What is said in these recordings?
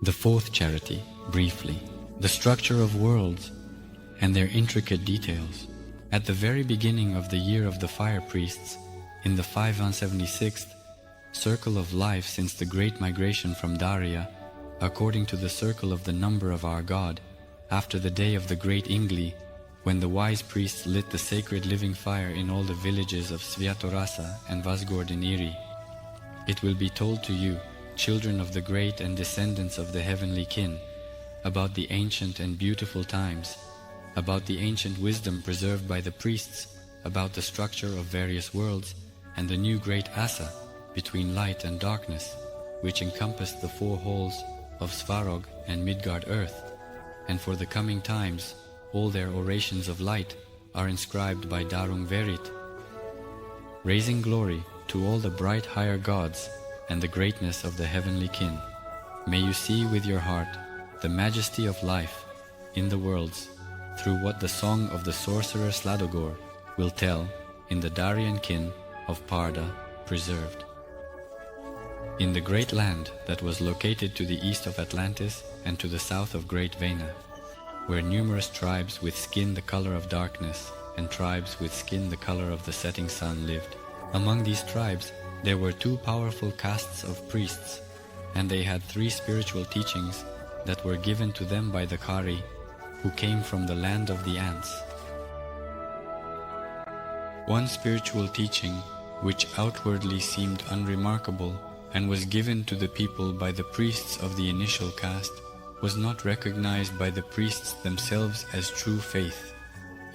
The fourth charity, briefly, the structure of worlds and their intricate details. At the very beginning of the year of the fire priests, in the 576th circle of life since the great migration from Daria, according to the circle of the number of our God, after the day of the great Ingli, when the wise priests lit the sacred living fire in all the villages of Sviatorasa and Vazgord in Iri, it will be told to you, children of the great and descendants of the heavenly kin, about the ancient and beautiful times, about the ancient wisdom preserved by the priests, about the structure of various worlds, and the new great Asa, between light and darkness, which encompassed the four halls of Svarog and Midgard earth, and for the coming times, all their orations of light are inscribed by Darung Verit, raising glory to all the bright higher gods and the greatness of the heavenly kin. May you see with your heart the majesty of life in the worlds through what the song of the sorcerer Sladogor will tell in the Darian kin of Parda preserved. In the great land that was located to the east of Atlantis and to the south of Great Vena, where numerous tribes with skin the color of darkness and tribes with skin the color of the setting sun lived. Among these tribes there were two powerful castes of priests, and they had three spiritual teachings that were given to them by the Khari, who came from the land of the ants. One spiritual teaching, which outwardly seemed unremarkable and was given to the people by the priests of the initial caste, was not recognized by the priests themselves as true faith.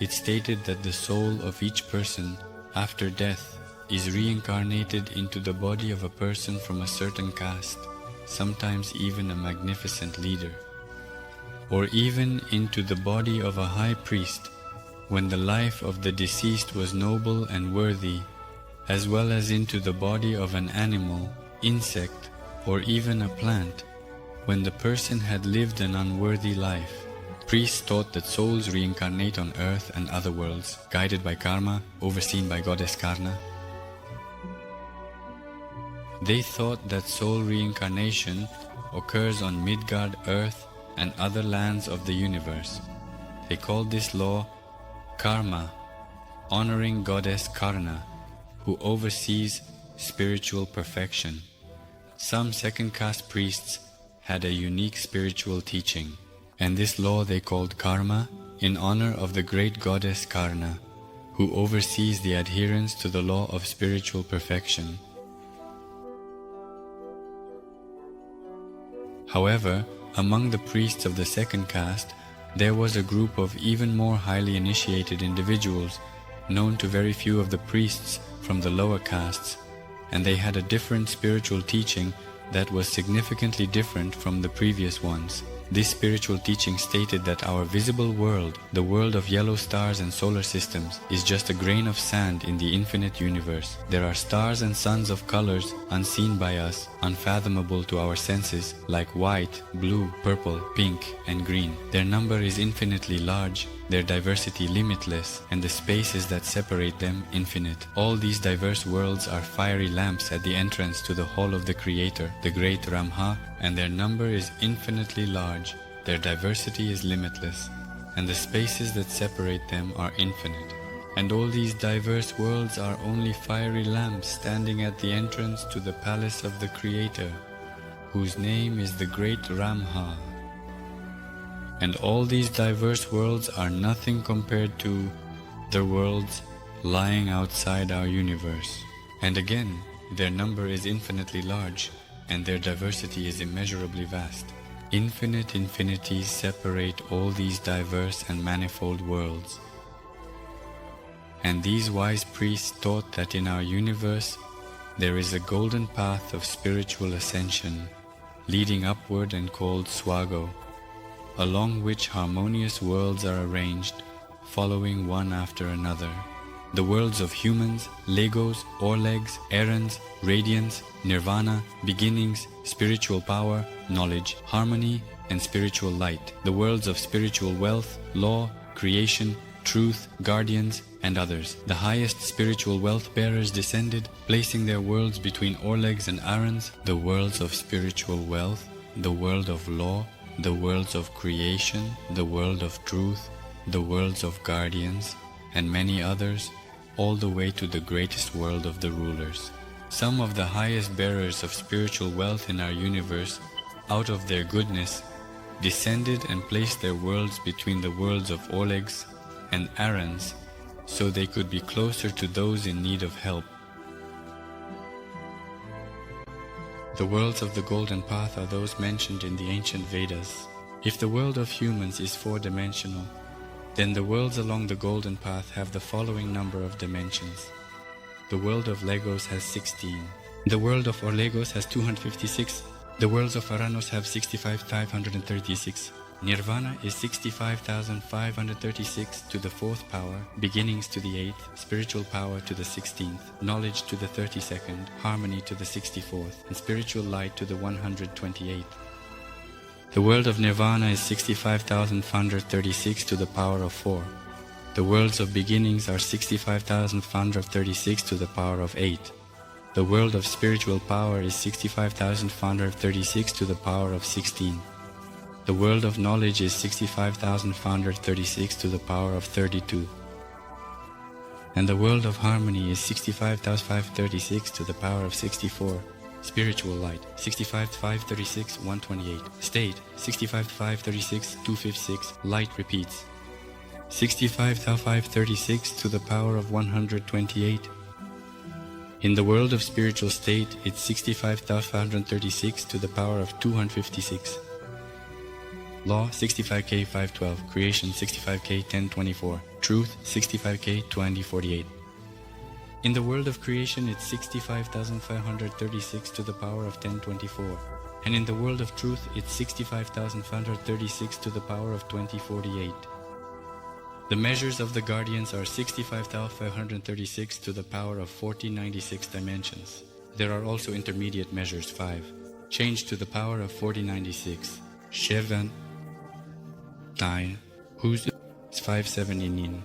It stated that the soul of each person, after death, is reincarnated into the body of a person from a certain caste, sometimes even a magnificent leader, or even into the body of a high priest, when the life of the deceased was noble and worthy, as well as into the body of an animal, insect, or even a plant, when the person had lived an unworthy life. Priests taught that souls reincarnate on earth and other worlds, guided by karma, overseen by goddess Karna. They thought that soul reincarnation occurs on Midgard, earth, and other lands of the universe. They called this law karma, honoring goddess Karna, who oversees spiritual perfection. Some second caste priests had a unique spiritual teaching, and this law they called karma in honor of the great goddess Karna, who oversees the adherence to the law of spiritual perfection. However, among the priests of the second caste, there was a group of even more highly initiated individuals, known to very few of the priests from the lower castes, and they had a different spiritual teaching that was significantly different from the previous ones. This spiritual teaching stated that our visible world, the world of yellow stars and solar systems, is just a grain of sand in the infinite universe. There are stars and suns of colors unseen by us, unfathomable to our senses, like white, blue, purple, pink, and green. Their number is infinitely large, their diversity limitless, and the spaces that separate them infinite. All these diverse worlds are fiery lamps at the entrance to the hall of the Creator, the great Ramha, and their number is infinitely large, their diversity is limitless, and the spaces that separate them are infinite. And all these diverse worlds are only fiery lamps standing at the entrance to the palace of the Creator, whose name is the great Ramha. And all these diverse worlds are nothing compared to the worlds lying outside our universe. And again, their number is infinitely large, and their diversity is immeasurably vast. Infinite infinities separate all these diverse and manifold worlds. And these wise priests taught that in our universe there is a golden path of spiritual ascension, leading upward and called Swago, along which harmonious worlds are arranged, following one after another. The worlds of humans, Legos, Orlegs, Errands, Radiance, Nirvana, beginnings, spiritual power, knowledge, harmony, and spiritual light. The worlds of spiritual wealth, law, creation, truth, guardians, and others. The highest spiritual wealth bearers descended, placing their worlds between Orlegs and Arans. The worlds of spiritual wealth, the world of law, the worlds of creation, the world of truth, the worlds of guardians, and many others, all the way to the greatest world of the rulers. Some of the highest bearers of spiritual wealth in our universe, out of their goodness, descended and placed their worlds between the worlds of Olegs and Arans, so they could be closer to those in need of help. The worlds of the Golden Path are those mentioned in the Ancient Vedas. If the world of humans is four-dimensional, then the worlds along the Golden Path have the following number of dimensions. The world of Legos has 16. The world of Orlegos has 256. The worlds of Aranos have 65,536. Nirvana is 65,536 to the 4th power, beginnings to the 8th, spiritual power to the 16th, knowledge to the 32nd, harmony to the 64th, and spiritual light to the 128th. The world of Nirvana is 65,536 to the power of 4. The worlds of beginnings are 65,536 to the power of 8. The world of spiritual power is 65,536 to the power of 16. The world of knowledge is 65,536 to the power of 32. And the world of harmony is 65,536 to the power of 64. Spiritual light, 65,536, 128. State, 65,536, 256. Light repeats. 65,536 to the power of 128. In the world of spiritual state, it's 65,536 to the power of 256. Law, 65K 512. Creation, 65K 1024. Truth, 65K 2048. In the world of creation, it's 65,536 to the power of 1024. And in the world of truth, it's 65,536 to the power of 2048. The measures of the guardians are 65,536 to the power of 4096 dimensions. There are also intermediate measures 5, changed to the power of 4096. Shevan, 9, whose is 579,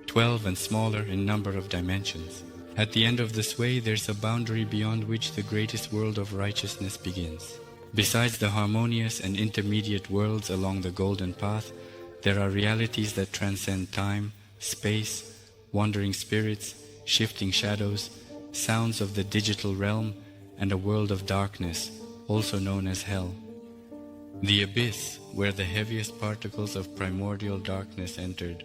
12 and smaller in number of dimensions. At the end of this way, there's a boundary beyond which the greatest world of righteousness begins. Besides the harmonious and intermediate worlds along the Golden Path, there are realities that transcend time, space, wandering spirits, shifting shadows, sounds of the digital realm, and a world of darkness, also known as hell. The abyss, where the heaviest particles of primordial darkness entered.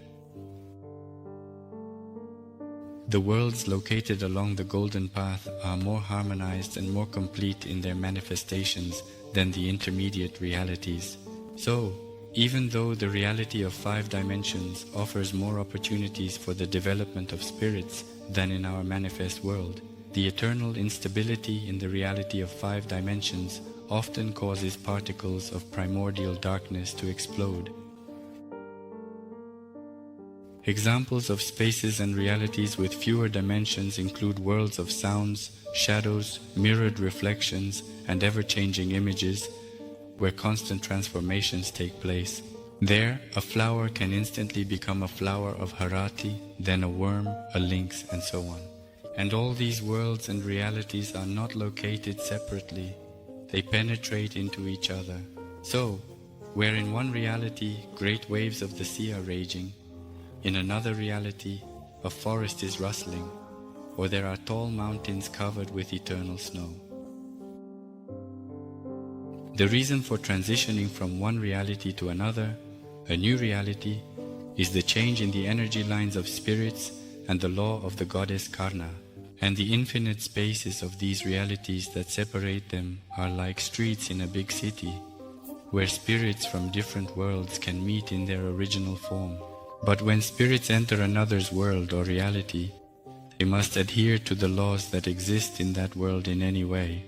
The worlds located along the Golden Path are more harmonized and more complete in their manifestations than the intermediate realities. So, even though the reality of 5 dimensions offers more opportunities for the development of spirits than in our manifest world, the eternal instability in the reality of 5 dimensions often causes particles of primordial darkness to explode. Examples of spaces and realities with fewer dimensions include worlds of sounds, shadows, mirrored reflections, and ever-changing images, where constant transformations take place. There, a flower can instantly become a flower of Kharatia, then a worm, a lynx, and so on. And all these worlds and realities are not located separately. They penetrate into each other. So, where in one reality great waves of the sea are raging, in another reality a forest is rustling, or there are tall mountains covered with eternal snow. The reason for transitioning from one reality to another, a new reality, is the change in the energy lines of spirits and the law of the goddess Karna. And the infinite spaces of these realities that separate them are like streets in a big city, where spirits from different worlds can meet in their original form. But when spirits enter another's world or reality, they must adhere to the laws that exist in that world in any way.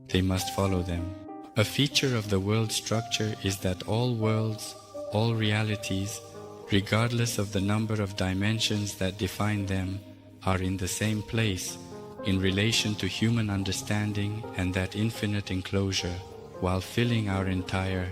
They must follow them. A feature of the world structure is that all worlds, all realities, regardless of the number of dimensions that define them, are in the same place in relation to human understanding and that infinite enclosure, while filling our entire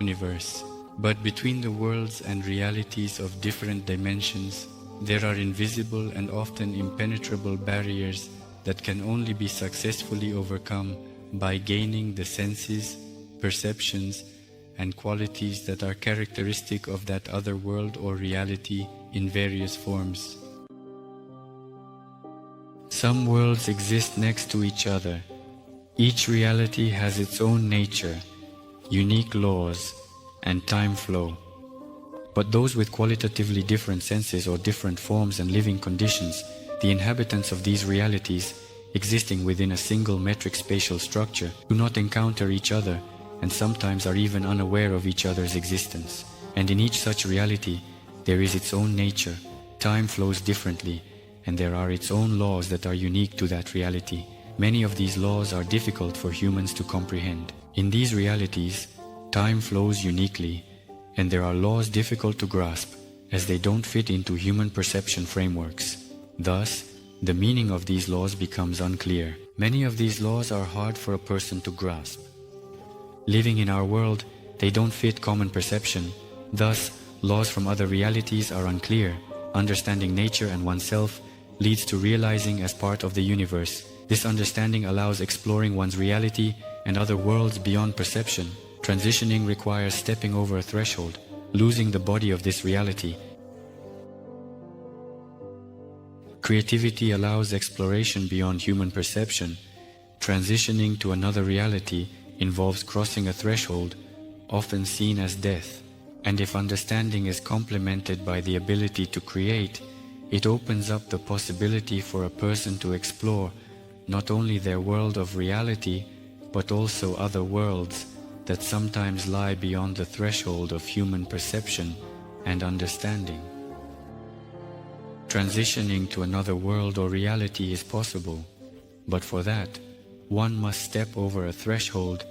universe. But between the worlds and realities of different dimensions, there are invisible and often impenetrable barriers that can only be successfully overcome by gaining the senses, perceptions, and qualities that are characteristic of that other world or reality in various forms. Some worlds exist next to each other. Each reality has its own nature, unique laws, and time flow. But those with qualitatively different senses or different forms and living conditions, the inhabitants of these realities, existing within a single metric spatial structure, do not encounter each other and sometimes are even unaware of each other's existence. And in each such reality, there is its own nature, time flows differently, and there are its own laws that are unique to that reality. Many of these laws are difficult for humans to comprehend. In these realities, time flows uniquely, and there are laws difficult to grasp, as they don't fit into human perception frameworks. Thus, the meaning of these laws becomes unclear. Many of these laws are hard for a person to grasp. Living in our world, they don't fit common perception. Thus, laws from other realities are unclear. Understanding nature and oneself leads to realizing as part of the universe. This understanding allows exploring one's reality and other worlds beyond perception. Transitioning requires stepping over a threshold, losing the body of this reality. Creativity allows exploration beyond human perception. Transitioning to another reality involves crossing a threshold, often seen as death. And if understanding is complemented by the ability to create, it opens up the possibility for a person to explore not only their world of reality, but also other worlds that sometimes lie beyond the threshold of human perception and understanding. Transitioning to another world or reality is possible, but for that, one must step over a threshold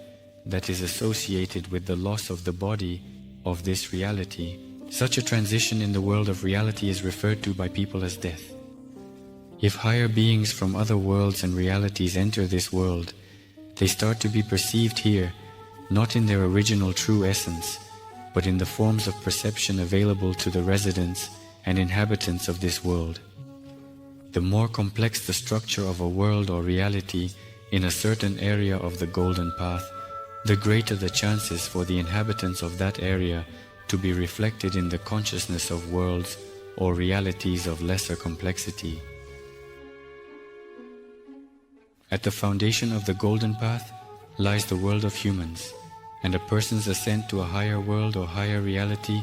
that is associated with the loss of the body of this reality. Such a transition in the world of reality is referred to by people as death. If higher beings from other worlds and realities enter this world, they start to be perceived here, not in their original true essence, but in the forms of perception available to the residents and inhabitants of this world. The more complex the structure of a world or reality in a certain area of the Golden Path, the greater the chances for the inhabitants of that area to be reflected in the consciousness of worlds or realities of lesser complexity. At the foundation of the Golden Path lies the world of humans, and a person's ascent to a higher world or higher reality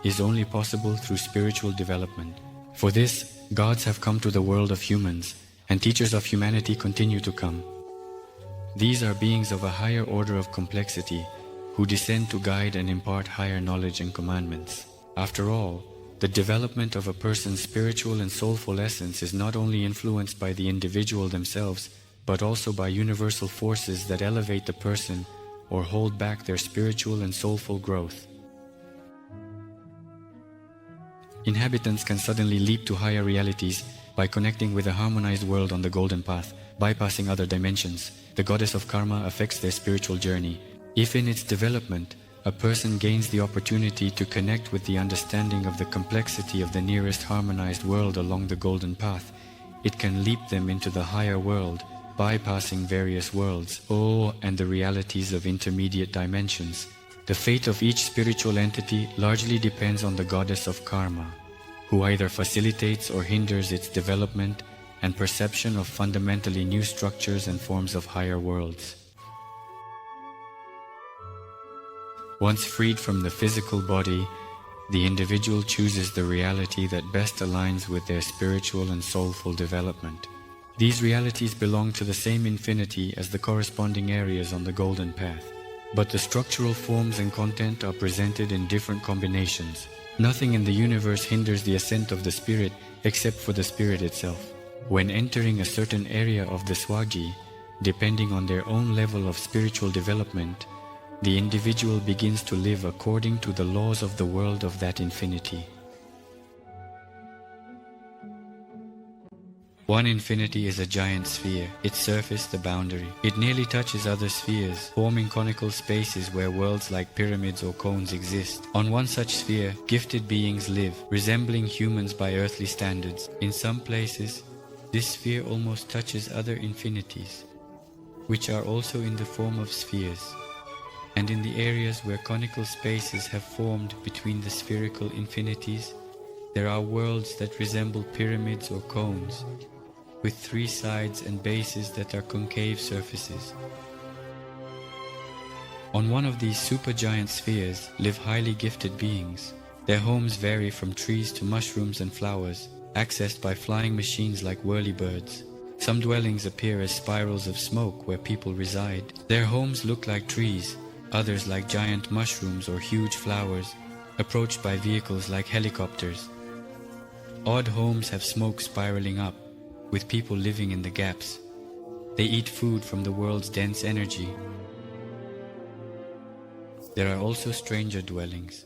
is only possible through spiritual development. For this, gods have come to the world of humans, and teachers of humanity continue to come. These are beings of a higher order of complexity, who descend to guide and impart higher knowledge and commandments. After all, the development of a person's spiritual and soulful essence is not only influenced by the individual themselves, but also by universal forces that elevate the person or hold back their spiritual and soulful growth. Inhabitants can suddenly leap to higher realities by connecting with a harmonized world on the Golden Path, bypassing other dimensions. The goddess of karma affects their spiritual journey. If in its development, a person gains the opportunity to connect with the understanding of the complexity of the nearest harmonized world along the Golden Path, it can leap them into the higher world, bypassing various worlds, and the realities of intermediate dimensions. The fate of each spiritual entity largely depends on the goddess of karma, who either facilitates or hinders its development and perception of fundamentally new structures and forms of higher worlds. Once freed from the physical body, the individual chooses the reality that best aligns with their spiritual and soulful development. These realities belong to the same infinity as the corresponding areas on the Golden Path, but the structural forms and content are presented in different combinations. Nothing in the universe hinders the ascent of the spirit except for the spirit itself. When entering a certain area of the Swaji, depending on their own level of spiritual development, the individual begins to live according to the laws of the world of that infinity. One infinity is a giant sphere, its surface the boundary. It nearly touches other spheres, forming conical spaces where worlds like pyramids or cones exist. On one such sphere, gifted beings live, resembling humans by earthly standards. In some places, this sphere almost touches other infinities, which are also in the form of spheres. and in the areas where conical spaces have formed between the spherical infinities, there are worlds that resemble pyramids or cones, with 3 sides and bases that are concave surfaces. On one of these supergiant spheres live highly gifted beings. Their homes vary from trees to mushrooms and flowers, accessed by flying machines like whirlybirds. Some dwellings appear as spirals of smoke where people reside. Their homes look like trees, others like giant mushrooms or huge flowers, approached by vehicles like helicopters. Odd homes have smoke spiraling up, with people living in the gaps. They eat food from the world's dense energy. There are also stranger dwellings,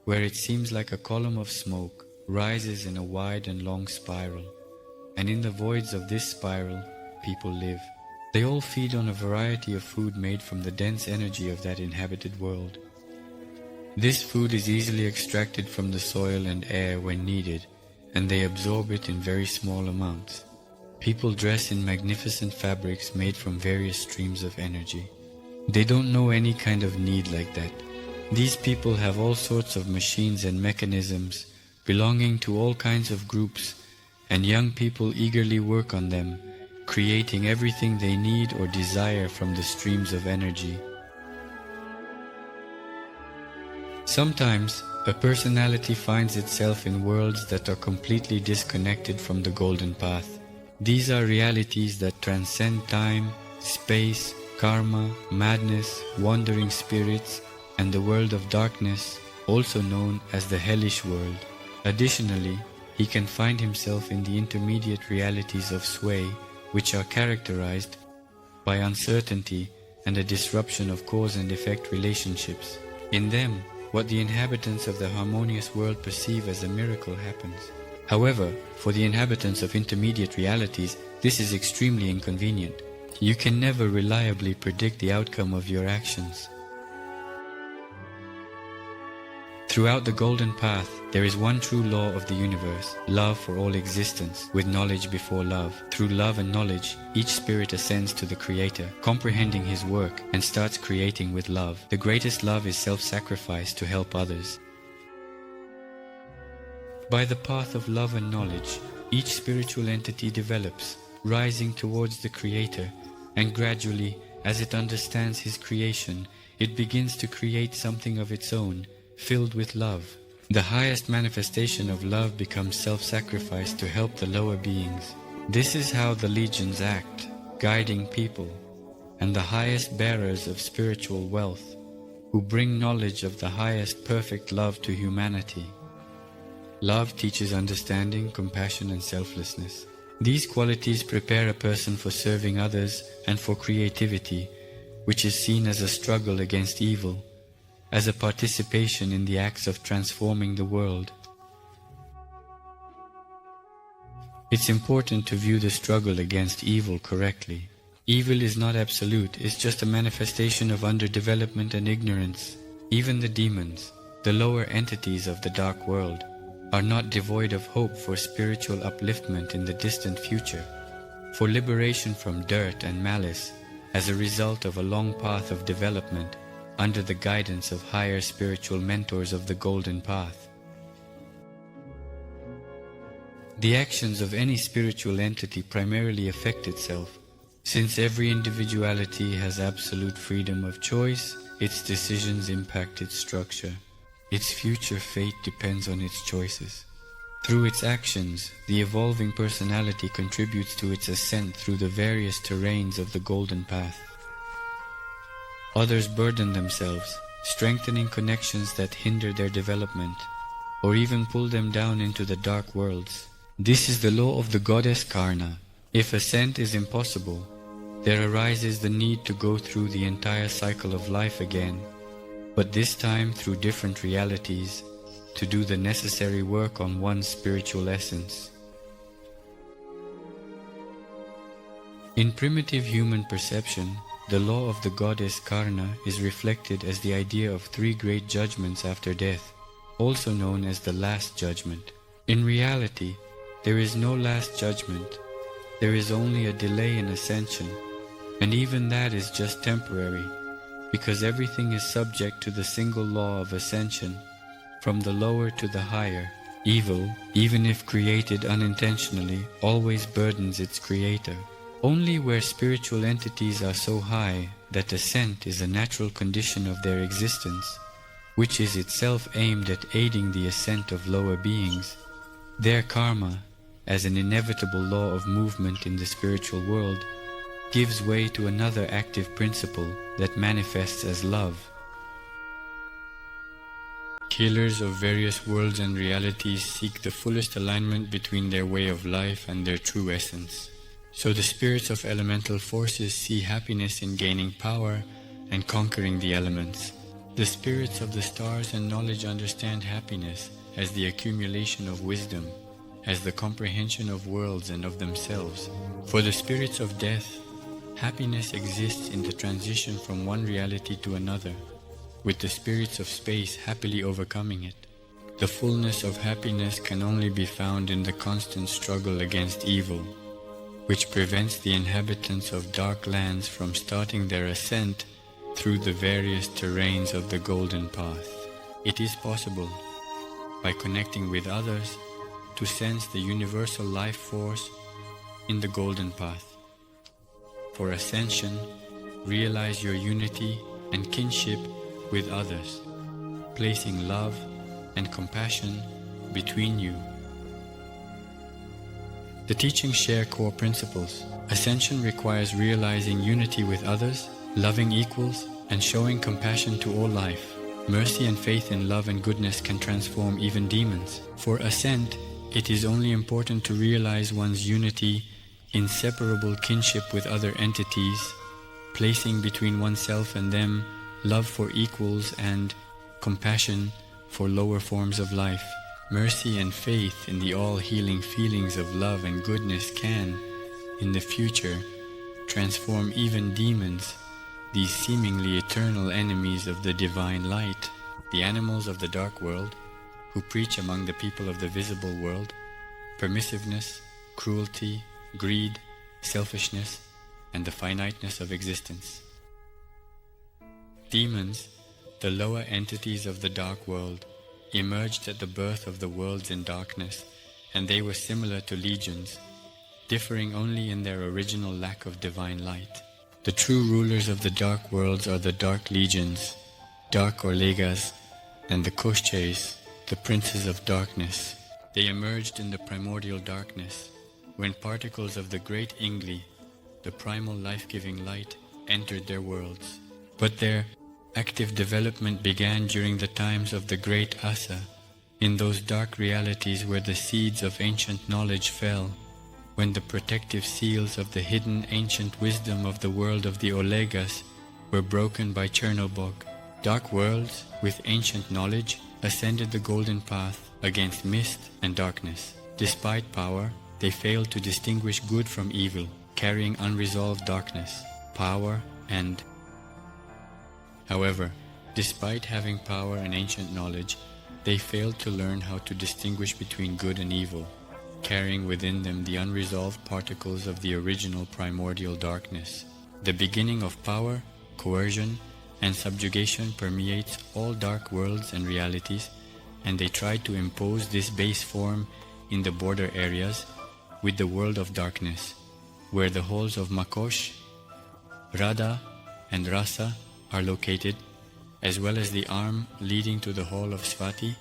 where it seems like a column of smoke rises in a wide and long spiral, and in the voids of this spiral, people live. They all feed on a variety of food made from the dense energy of that inhabited world. This food is easily extracted from the soil and air when needed, and they absorb it in very small amounts. People dress in magnificent fabrics made from various streams of energy. They don't know any kind of need like that. These people have all sorts of machines and mechanisms belonging to all kinds of groups, and young people eagerly work on them, creating everything they need or desire from the streams of energy. Sometimes, a personality finds itself in worlds that are completely disconnected from the golden path. These are realities that transcend time, space, karma, madness, wandering spirits, and the world of darkness, also known as the hellish world. Additionally, he can find himself in the intermediate realities of sway, which are characterized by uncertainty and a disruption of cause and effect relationships. In them, what the inhabitants of the harmonious world perceive as a miracle happens. However, for the inhabitants of intermediate realities, this is extremely inconvenient. You can never reliably predict the outcome of your actions. Throughout the golden path, there is one true law of the universe, love for all existence, with knowledge before love. Through love and knowledge, each spirit ascends to the Creator, comprehending His work, and starts creating with love. The greatest love is self-sacrifice to help others. By the path of love and knowledge, each spiritual entity develops, rising towards the Creator, and gradually, as it understands His creation, it begins to create something of its own, filled with love. The highest manifestation of love becomes self-sacrifice to help the lower beings. This is how the legions act, guiding people, and the highest bearers of spiritual wealth, who bring knowledge of the highest perfect love to humanity. Love teaches understanding, compassion, and selflessness. These qualities prepare a person for serving others and for creativity, which is seen as a struggle against evil, as a participation in the acts of transforming the world. It's important to view the struggle against evil correctly. Evil is not absolute, it's just a manifestation of underdevelopment and ignorance. Even the demons, the lower entities of the dark world, are not devoid of hope for spiritual upliftment in the distant future, for liberation from dirt and malice as a result of a long path of development under the guidance of higher spiritual mentors of the golden path. The actions of any spiritual entity primarily affect itself. Since every individuality has absolute freedom of choice, its decisions impact its structure. Its future fate depends on its choices. Through its actions, the evolving personality contributes to its ascent through the various terrains of the golden path. Others burden themselves, strengthening connections that hinder their development, or even pull them down into the dark worlds. This is the law of the goddess Karna. If ascent is impossible, there arises the need to go through the entire cycle of life again, but this time through different realities, to do the necessary work on one's spiritual essence. In primitive human perception, the law of the goddess Karna is reflected as the idea of 3 great judgments after death, also known as the last judgment. In reality, there is no last judgment. There is only a delay in ascension, and even that is just temporary. because everything is subject to the single law of ascension, from the lower to the higher. Evil, even if created unintentionally, always burdens its creator. Only where spiritual entities are so high that ascent is a natural condition of their existence, which is itself aimed at aiding the ascent of lower beings, their karma, as an inevitable law of movement in the spiritual world, gives way to another active principle that manifests as love. Healers of various worlds and realities seek the fullest alignment between their way of life and their true essence. So the spirits of elemental forces see happiness in gaining power and conquering the elements. The spirits of the stars and knowledge understand happiness as the accumulation of wisdom, as the comprehension of worlds and of themselves. For the spirits of death, happiness exists in the transition from one reality to another, with the spirits of space happily overcoming it. The fullness of happiness can only be found in the constant struggle against evil, which prevents the inhabitants of dark lands from starting their ascent through the various terrains of the golden path. It is possible, by connecting with others, to sense the universal life force in the golden path. For ascension, realize your unity and kinship with others, placing love and compassion between you. The teachings share core principles. Ascension requires realizing unity with others, loving equals, and showing compassion to all life. Mercy and faith in love and goodness can transform even demons. For ascent, it is only important to realize one's unity, inseparable kinship with other entities, placing between oneself and them love for equals and compassion for lower forms of life. Mercy and faith in the all-healing feelings of love and goodness can, in the future, transform even demons, these seemingly eternal enemies of the divine light. The animals of the dark world, who preach among the people of the visible world, permissiveness, cruelty, greed, selfishness, and the finiteness of existence. Demons, the lower entities of the dark world, emerged at the birth of the worlds in darkness, and they were similar to legions, differing only in their original lack of divine light. The true rulers of the dark worlds are the dark legions, dark Orlegas, and the Koshches, the princes of darkness. They emerged in the primordial darkness, when particles of the great Yngli, the primal life-giving light, entered their worlds. But their active development began during the times of the great Asa, in those dark realities where the seeds of ancient knowledge fell, when the protective seals of the hidden ancient wisdom of the world of the Olegas were broken by Chernobog. Dark worlds, with ancient knowledge, ascended the golden path against mist and darkness. Despite power, they failed to distinguish good from evil, carrying unresolved darkness, power, and However, despite having power and ancient knowledge, they failed to learn how to distinguish between good and evil, carrying within them the unresolved particles of the original primordial darkness. The beginning of power, coercion, and subjugation permeates all dark worlds and realities, and they tried to impose this base form in the border areas with the world of darkness, where the halls of Makosh, Radha, and Rasa are located, as well as the arm leading to the hall of Svati,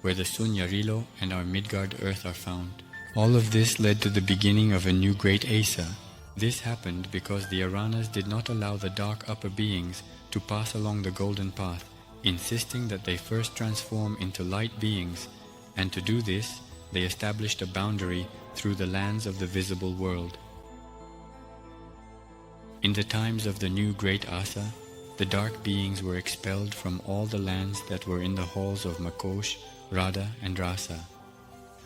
where the Sun Yarilo and our Midgard earth are found. All of this led to the beginning of a new great Asa. This happened because the Aranas did not allow the dark upper beings to pass along the golden path, insisting that they first transform into light beings, and to do this, they established a boundary through the lands of the visible world. In the times of the new great Asa, the dark beings were expelled from all the lands that were in the halls of Makosh, Radha, and Rasa.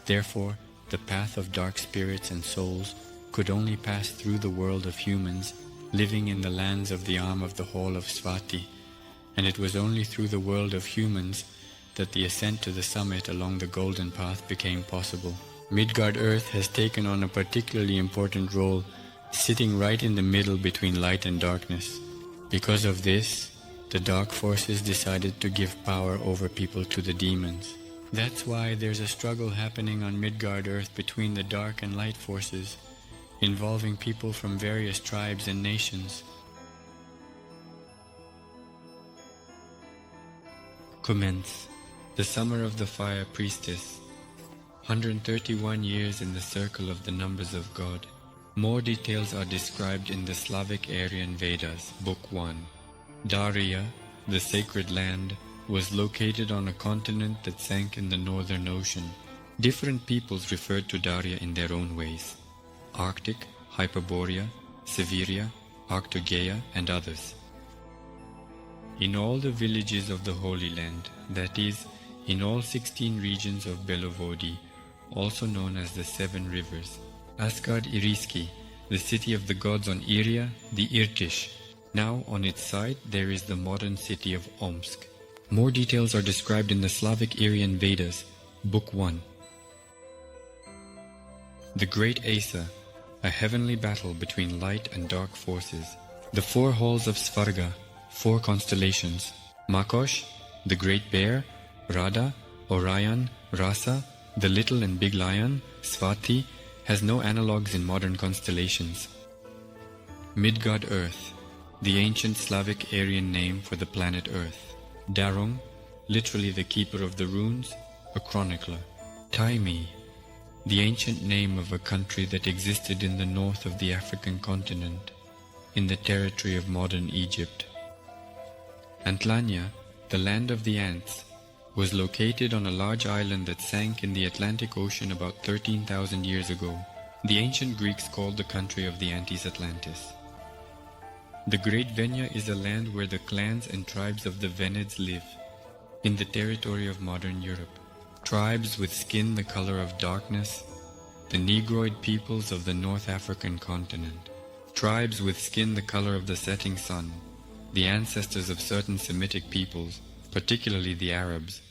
Therefore, the path of dark spirits and souls could only pass through the world of humans, living in the lands of the arm of the hall of Svati, and it was only through the world of humans that the ascent to the summit along the golden path became possible. Midgard Earth has taken on a particularly important role, sitting right in the middle between light and darkness. Because of this, The dark forces decided to give power over people to the demons. That's why there's a struggle happening on Midgard-earth between the dark and light forces, involving people from various tribes and nations. Commence. The Summer of the Fire Priestess. 131 years in the circle of the numbers of God. More details are described in the Slavic Aryan Vedas, Book 1. Daria, the sacred land, was located on a continent that sank in the Northern Ocean. Different peoples referred to Daria in their own ways: Arctic, Hyperborea, Siberia, Arctogaea, and others. In all the villages of the Holy Land, that is, in all 16 regions of Belovodi, also known as the Seven Rivers, Asgard Iriski, the city of the gods on Iria, the Irtish. Now on its site there is the modern city of Omsk. More details are described in the Slavic Aryan Vedas, Book 1. The Great Asa, a heavenly battle between light and dark forces. The four halls of Svarga, four constellations: Makosh, the Great Bear; Radha, Orion; Rasa, the Little and Big Lion; Swati, has no analogues in modern constellations. Midgard-earth, the ancient Slavic Aryan name for the planet Earth. Darung, literally the keeper of the runes, a chronicler. Taimi, the ancient name of a country that existed in the north of the African continent, in the territory of modern Egypt. Antlania, the land of the ants, was located on a large island that sank in the Atlantic Ocean about 13,000 years ago. The ancient Greeks called the country of the Antes Atlantis. The Great Venya is a land where the clans and tribes of the Venids live, in the territory of modern Europe. Tribes with skin the color of darkness, the Negroid peoples of the North African continent. Tribes with skin the color of the setting sun, the ancestors of certain Semitic peoples, particularly the Arabs.